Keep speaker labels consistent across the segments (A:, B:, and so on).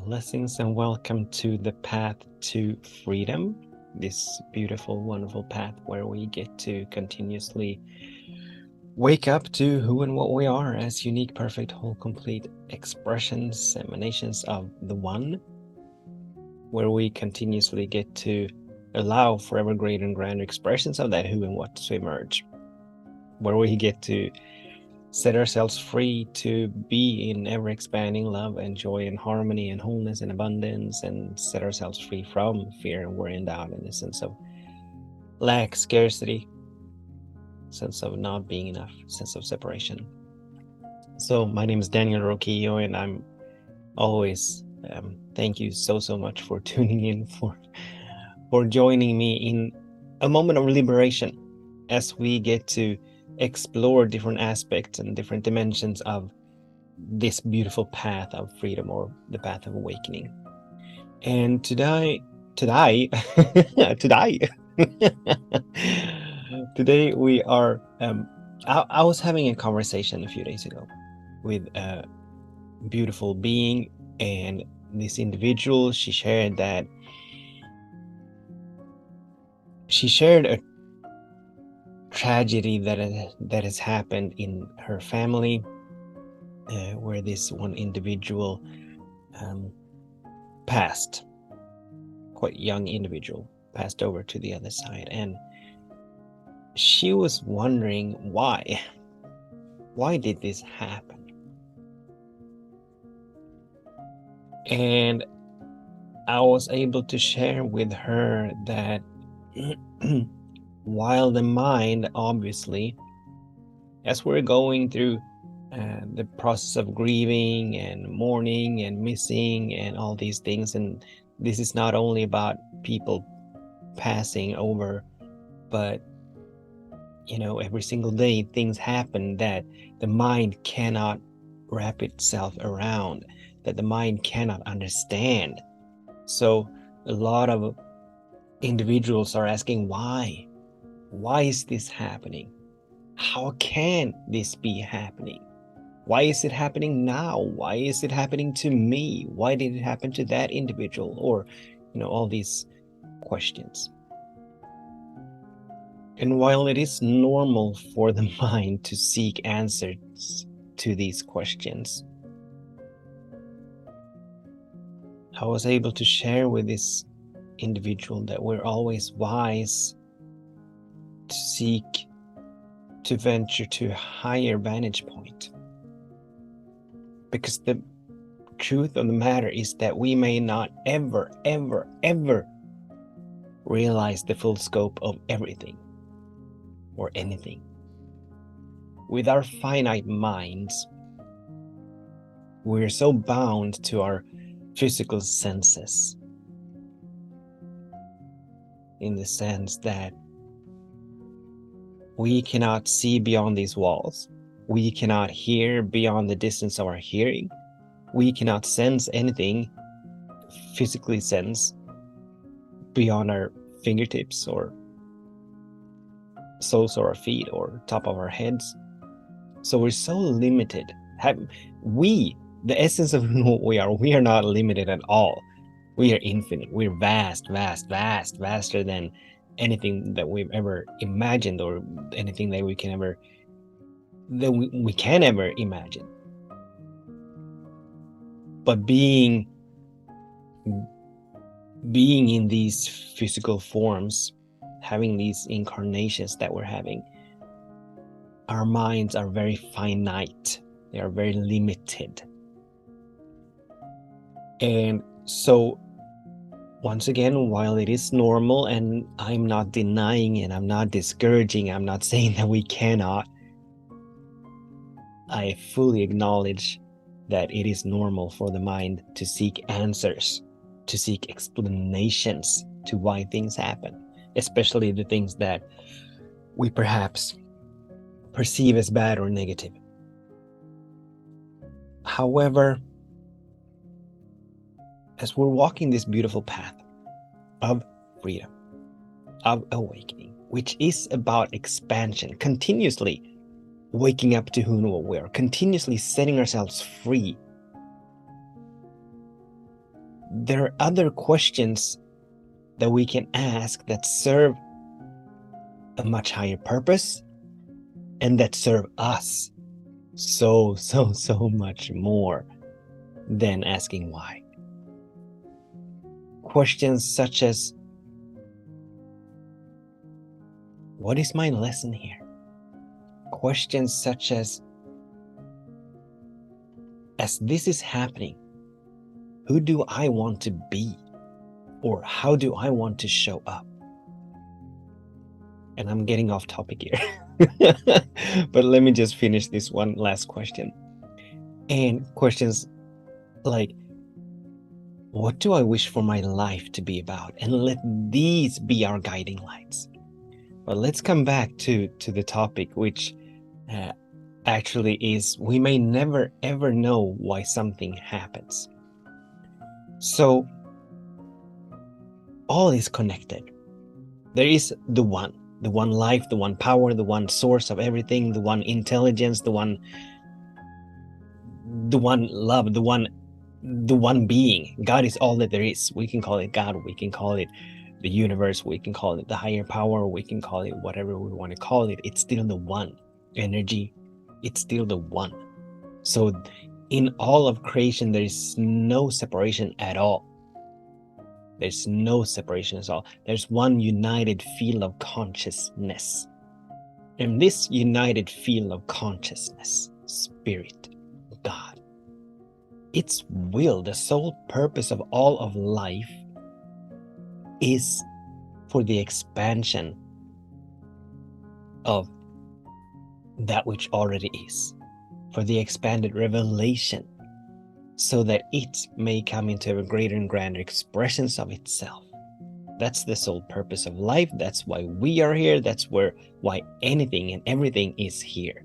A: Blessings and welcome to the path to freedom, this beautiful, wonderful path where we get to continuously wake up to who and what we are as unique, perfect, whole, complete expressions, emanations of the One, where we continuously get to allow for ever greater and grander expressions of that who and what to emerge, where we get to set ourselves free to be in ever-expanding love and joy and harmony and wholeness and abundance, and set ourselves free from fear and worry and doubt and a sense of lack, scarcity, sense of not being enough, sense of separation. So my name is Daniel Roquillo, and I'm always thank you so much for tuning in, for joining me in a moment of liberation as we get to explore different aspects and different dimensions of this beautiful path of freedom, or the path of awakening. And today today we are I was having a conversation a few days ago with a beautiful being, and this individual, she shared a tragedy that has happened in her family, where this one individual passed, quite young individual, passed over to the other side, and she was wondering why did this happen. And I was able to share with her that while the mind, obviously, as we're going through the process of grieving and mourning and missing and all these things, and this is not only about people passing over, but every single day things happen that the mind cannot wrap itself around, that the mind cannot understand. So a lot of individuals are asking, why is this happening? How can this be happening? Why is it happening now? Why is it happening to me? Why did it happen to that individual? Or all these questions. And while it is normal for the mind to seek answers to these questions, I was able to share with this individual that we're always wise to seek to venture to a higher vantage point. Because the truth of the matter is that we may not ever realize the full scope of everything or anything. With our finite minds, we're so bound to our physical senses, in the sense that we cannot see beyond these walls. We cannot hear beyond the distance of our hearing. We cannot sense anything, physically sense, beyond our fingertips or soles of our feet or top of our heads. So we're so limited. The essence of who we are not limited at all. We are infinite. We're vaster than anything that we've ever imagined, or anything that we can ever imagine. But being in these physical forms, having these incarnations that we're having, our minds are very finite. They are very limited. And so, once again, while it is normal, and I'm not denying and I'm not discouraging, I'm not saying that we cannot, I fully acknowledge that it is normal for the mind to seek answers, to seek explanations to why things happen, especially the things that we perhaps perceive as bad or negative. However, as we're walking this beautiful path of freedom, of awakening, which is about expansion, continuously waking up to who and what we are, continuously setting ourselves free, there are other questions that we can ask that serve a much higher purpose and that serve us so much more than asking why. Questions such as, what is my lesson here? Questions such as this is happening, who do I want to be? Or how do I want to show up? And I'm getting off topic here. But let me just finish this one last question. And questions like, what do I wish for my life to be about? And let these be our guiding lights. But let's come back to the topic, which actually is, we may never ever know why something happens. So all is connected. There is the one life, the one power, the one source of everything, the one intelligence, the one love, the one being. God is all that there is. We can call it God, we can call it the universe, we can call it the higher power, we can call it whatever we want to call it. It's still the one energy. It's still the one. So in all of creation, there is no separation at all. There's no separation at all. There's one united field of consciousness. And this united field of consciousness, Spirit, God, its will, the sole purpose of all of life is for the expansion of that which already is, for the expanded revelation, so that it may come into a greater and grander expressions of itself. That's the sole purpose of life. That's why we are here. That's why anything and everything is here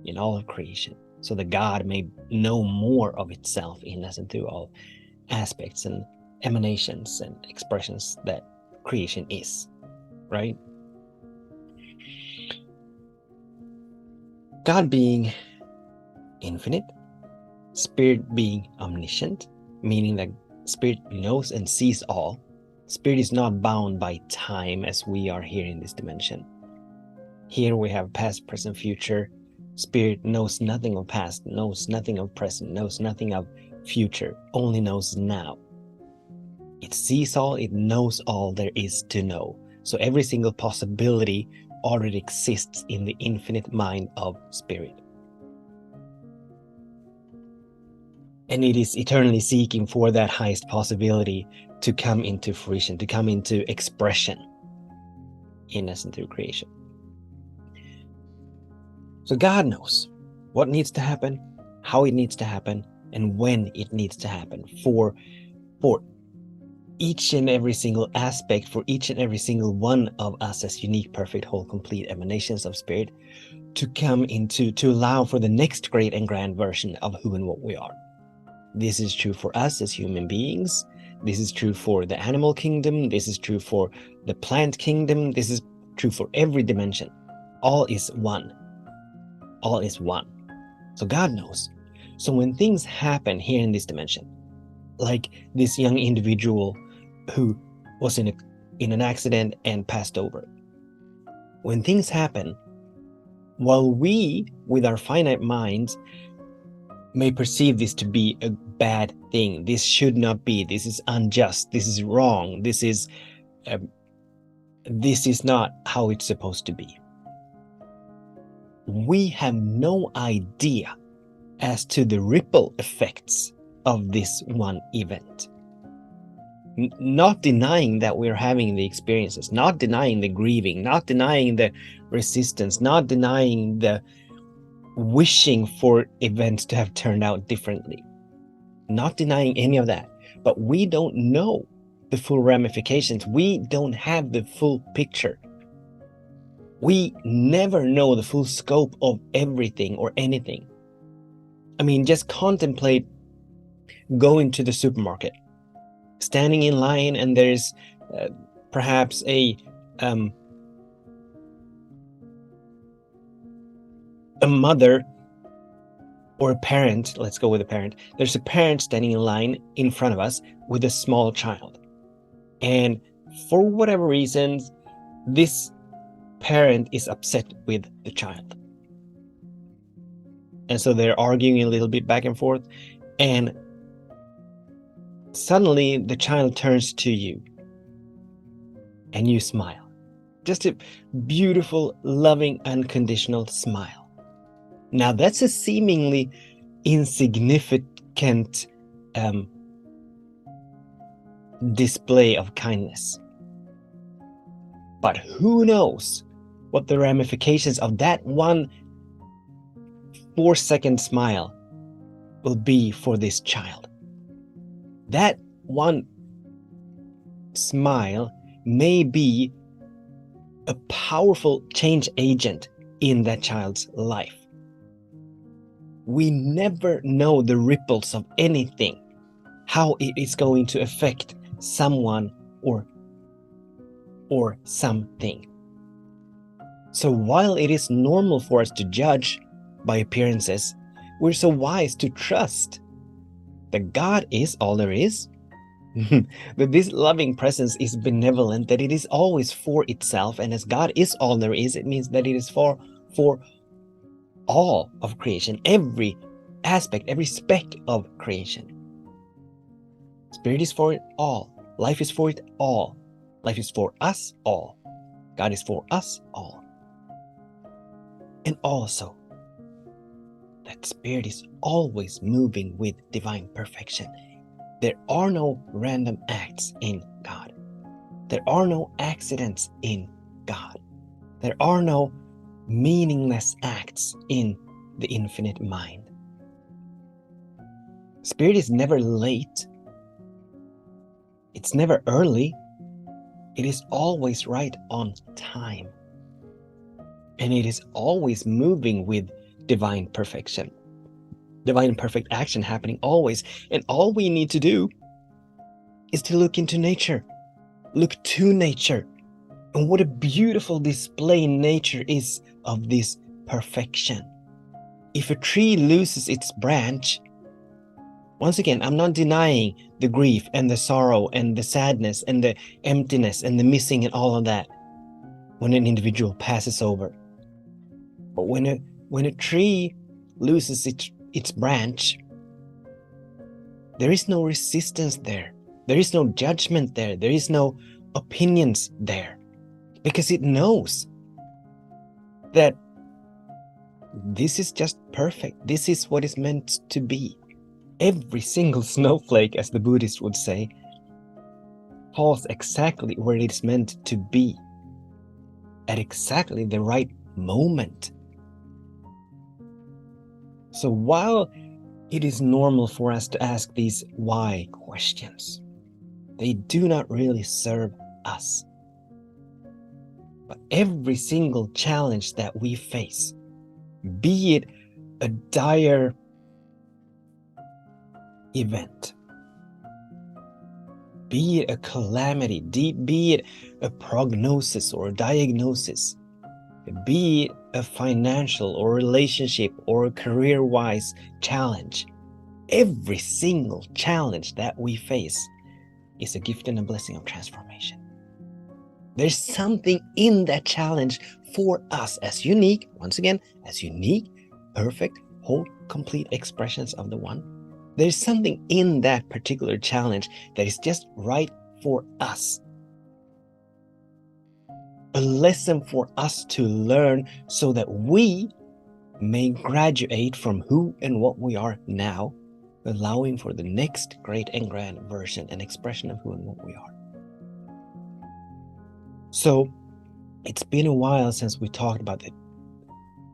A: in all of creation, so that God may know more of itself in us and through all aspects and emanations and expressions that creation is, right? God being infinite, Spirit being omniscient, meaning that Spirit knows and sees all. Spirit is not bound by time as we are here in this dimension. Here we have past, present, future. Spirit knows nothing of past, knows nothing of present, knows nothing of future, only knows now. It sees all, it knows all there is to know. So every single possibility already exists in the infinite mind of Spirit. And it is eternally seeking for that highest possibility to come into fruition, to come into expression in us and through creation. So God knows what needs to happen, how it needs to happen, and when it needs to happen for each and every single aspect, for each and every single one of us as unique, perfect, whole, complete emanations of Spirit to come into, to allow for the next great and grand version of who and what we are. This is true for us as human beings. This is true for the animal kingdom. This is true for the plant kingdom. This is true for every dimension. All is one. All is one. So God knows. So when things happen here in this dimension, like this young individual who was in an accident and passed over, when things happen, while we, with our finite minds, may perceive this to be a bad thing, this should not be, this is unjust, this is wrong, this is not how it's supposed to be. We have no idea as to the ripple effects of this one event. Not denying that we're having the experiences, not denying the grieving, not denying the resistance, not denying the wishing for events to have turned out differently, not denying any of that. But we don't know the full ramifications. We don't have the full picture. We never know the full scope of everything or anything. I mean, just contemplate going to the supermarket, standing in line, and there's perhaps a mother or a parent, let's go with a parent. There's a parent standing in line in front of us with a small child. And for whatever reasons, this parent is upset with the child. And so they're arguing a little bit back and forth. And suddenly the child turns to you and you smile. Just a beautiful, loving, unconditional smile. Now that's a seemingly insignificant display of kindness. But who knows what the ramifications of that 1 4-second smile will be for this child. That one smile may be a powerful change agent in that child's life. We never know the ripples of anything, how it is going to affect someone or something. So while it is normal for us to judge by appearances, we're so wise to trust that God is all there is, that this loving presence is benevolent, that it is always for itself, and as God is all there is, it means that it is for all of creation, every aspect, every speck of creation. Spirit is for it all. Life is for it all. Life is for us all. God is for us all. And also, that Spirit is always moving with divine perfection. There are no random acts in God. There are no accidents in God. There are no meaningless acts in the infinite mind. Spirit is never late. It's never early. It is always right on time. And it is always moving with divine perfection. Divine perfect action happening always. And all we need to do is to look into nature. Look to nature. And what a beautiful display nature is of this perfection. If a tree loses its branch, once again, I'm not denying the grief and the sorrow and the sadness and the emptiness and the missing and all of that when an individual passes over. But when a tree loses its branch, there is no resistance there. There is no judgment there. There is no opinions there. Because it knows that this is just perfect. This is what is meant to be. Every single snowflake, as the Buddhists would say, falls exactly where it is meant to be, at exactly the right moment. So while it is normal for us to ask these why questions, they do not really serve us. But every single challenge that we face, be it a dire event, be it a calamity, be it a prognosis or a diagnosis, be it a financial or relationship or a career-wise challenge, every single challenge that we face is a gift and a blessing of transformation. There's something in that challenge for us as unique, once again, as unique, perfect, whole, complete expressions of the One. There's something in that particular challenge that is just right for us. A lesson for us to learn so that we may graduate from who and what we are now, allowing for the next great and grand version and expression of who and what we are. So it's been a while since we talked about the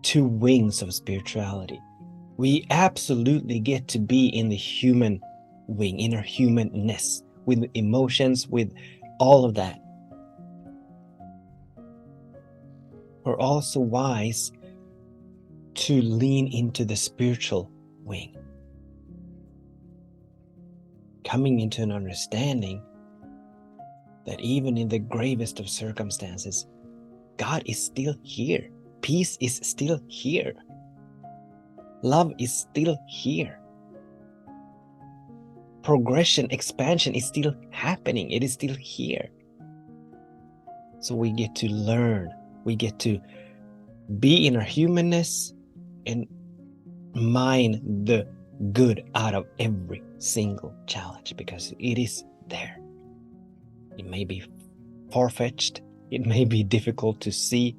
A: 2 wings of spirituality. We absolutely get to be in the human wing, in our humanness, with emotions, with all of that. We're also wise to lean into the spiritual wing, coming into an understanding that even in the gravest of circumstances, God is still here. Peace is still here. Love is still here. Progression, expansion is still happening. It is still here. So we get to learn. We get to be in our humanness and mine the good out of every single challenge, because it is there. It may be far-fetched. It may be difficult to see.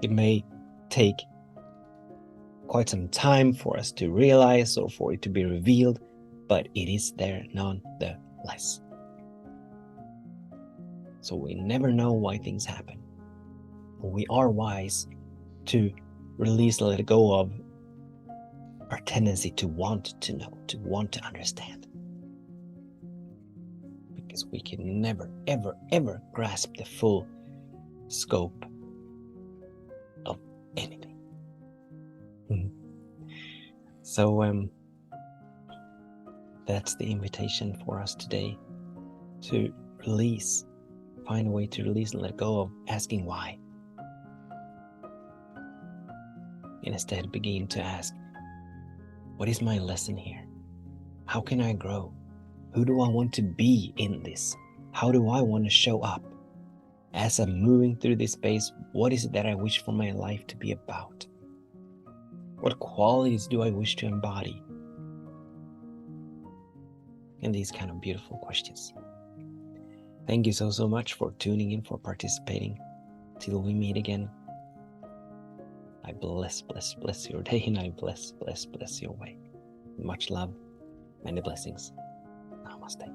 A: It may take quite some time for us to realize or for it to be revealed, but it is there nonetheless. So we never know why things happen. But we are wise to release and let go of our tendency to want to know, to want to understand. Because we can never, ever, ever grasp the full scope of anything. So that's the invitation for us today, to release, find a way to release and let go of asking why. And instead begin to ask, what is my lesson here? How can I grow? Who do I want to be in this? How do I want to show up? As I'm moving through this space, what is it that I wish for my life to be about? What qualities do I wish to embody? And these kind of beautiful questions. Thank you so much for tuning in, for participating. Till we meet again, I bless your day, and I bless your way. Much love, many blessings. Namaste.